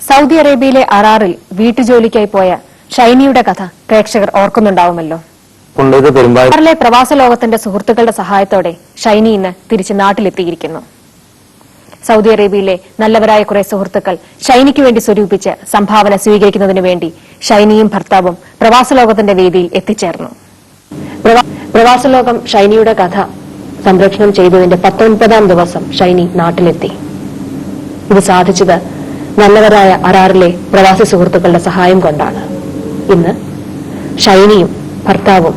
Saudi അറേബ്യയിലെ അറാറിൽ വീട്ടുജോലിക്കായി പോയ ഷൈനിയുടെ കഥ പ്രേക്ഷകർ ഓർക്കുന്നുണ്ടാവുമല്ലോ. അറാറിലെ പ്രവാസ ലോകത്തിന്റെ സുഹൃത്തുക്കളുടെ സഹായത്തോടെ ഷൈനി ഇന്ന് തിരിച്ച് നാട്ടിലെത്തിയിരിക്കുന്നു. സൗദി അറേബ്യയിലെ നല്ലവരായ കുറെ സുഹൃത്തുക്കൾ ഷൈനിക്ക് വേണ്ടി സ്വരൂപിച്ച് സംഭാവന സ്വീകരിക്കുന്നതിനു വേണ്ടി ഷൈനിയും ഭർത്താവും പ്രവാസ ലോകത്തിന്റെ വേദിയിൽ എത്തിച്ചേർന്നു. പ്രവാസലോകം ഷൈനിയുടെ കഥ സംപ്രേഷണം ചെയ്തതിന്റെ 19ാം ദിവസം ഷൈനി നാട്ടിലെത്തി. ഇത് സാധിച്ചത് നല്ലവരായ അറാറിലെ പ്രവാസി സുഹൃത്തുക്കളുടെ സഹായം കൊണ്ടാണ്. ഇന്ന് ഷൈനിയും ഭർത്താവും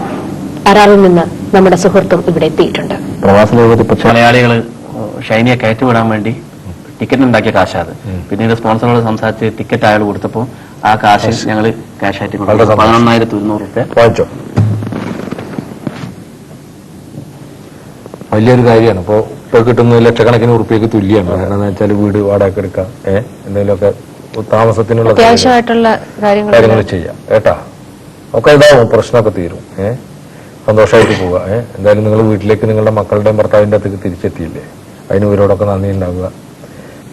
അറാറിൽ നിന്ന് നമ്മുടെ സുഹൃത്തും ഇവിടെ എത്തിയിട്ടുണ്ട്. പ്രവാസ ലോകത്ത് മലയാളികള് ഷൈനിയെ കയറ്റിവിടാൻ വേണ്ടി ടിക്കറ്റ് ഉണ്ടാക്കിയ കാശാത്. പിന്നീട് സ്പോൺസറോട് സംസാരിച്ച് ടിക്കറ്റ് അയാൾ കൊടുത്തപ്പോൾ ആ കാശ് ഞങ്ങൾ ക്യാഷ് ആയിട്ട് 11,200 വാങ്ങിച്ചോ. വലിയൊരു കാര്യമാണ്. ഇപ്പൊ കിട്ടുന്ന ലക്ഷക്കണക്കിന് ഉറുപ്പിക്ക് തുല്യമാണ്. കാരണം വെച്ചാൽ വീട് വാടക എടുക്കാം, എന്തെങ്കിലുമൊക്കെ താമസത്തിനുള്ള അത്യാവശ്യമായിട്ടുള്ള കാര്യങ്ങൾ ചെയ്യാം കേട്ടാ. ഒക്കെ ഇതാവും, പ്രശ്നമൊക്കെ തീരും. സന്തോഷമായിട്ട് പോവുക. എന്തായാലും നിങ്ങൾ വീട്ടിലേക്ക് നിങ്ങളുടെ മക്കളുടെയും ഭർത്താവിന്റെ അടുത്തേക്ക് തിരിച്ചെത്തിയില്ലേ, അതിന് ഇവരോടൊക്കെ നന്ദി ഉണ്ടാവുക.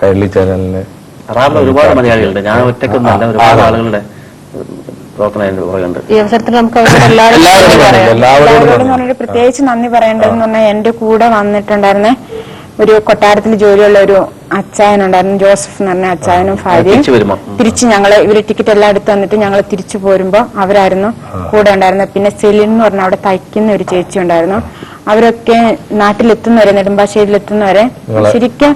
കൈരളി ചാനലിന് ഒരുപാട് മലയാളികളുണ്ട്, ഞാൻ ഒറ്റക്കൊന്നല്ല, ഒരുപാട് ആളുകളുടെ ഈ അവസരത്തിൽ നമുക്ക് എല്ലാവരോടും പ്രത്യേകിച്ച് നന്ദി പറയേണ്ടതെന്ന് പറഞ്ഞാൽ എന്റെ കൂടെ വന്നിട്ടുണ്ടായിരുന്നെ ഒരു കൊട്ടാരത്തിൽ ജോലിയുള്ള ഒരു അച്ചായനുണ്ടായിരുന്നു, ജോസഫ് എന്ന് പറഞ്ഞ അച്ചായനും ഭാര്യയും. തിരിച്ച് ഞങ്ങള് ഇവര് ടിക്കറ്റ് എല്ലാം എടുത്ത് വന്നിട്ട് ഞങ്ങൾ തിരിച്ചു പോരുമ്പോ അവരായിരുന്നു കൂടെ ഉണ്ടായിരുന്നത്. പിന്നെ സെലിൻ എന്ന് പറഞ്ഞ അവിടെ തയ്ക്കുന്ന ഒരു ചേച്ചി ഉണ്ടായിരുന്നു. അവരൊക്കെ നാട്ടിലെത്തുന്നവരെ, നെടുമ്പാശ്ശേരിയിലെത്തുന്നവരെ ശരിക്കും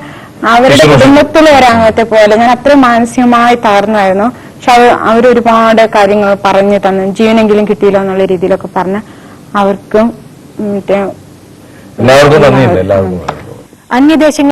അവരുടെ കുടുംബത്തിലെ ഒരംഗത്തെ പോലെ ഞാൻ അത്രയും മാനസികമായി തകർന്നായിരുന്നു. പക്ഷെ അവരൊരുപാട് കാര്യങ്ങൾ പറഞ്ഞു തന്നു. ജീവനെങ്കിലും കിട്ടിയില്ല എന്നുള്ള രീതിയിലൊക്കെ പറഞ്ഞ് അവർക്കും എല്ലാവർക്കും നന്ദിയുണ്ട്. എല്ലാവർക്കും അന്യദേശങ്ങൾ